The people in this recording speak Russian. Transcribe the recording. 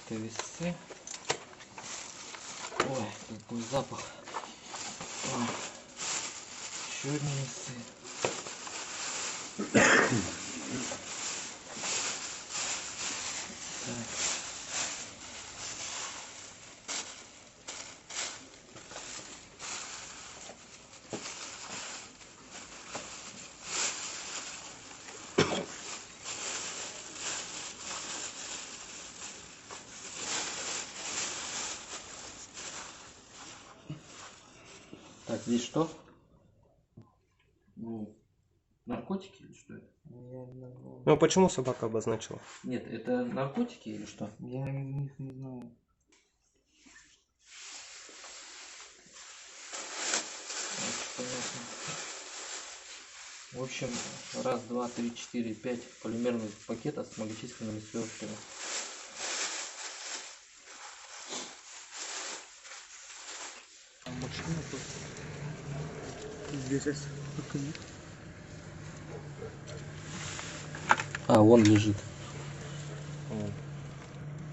Это весы. Ой, какой запах. Ой. Еще одни весы. Так, здесь что? Ну, наркотики или что это? Ну почему собака обозначила? Нет, это наркотики или что? Я их не знаю. Понятно. В общем, раз, два, три, четыре, пять полимерных пакетов с многочисленными свертками. Машина тут. Здесь покажи. А, вон лежит.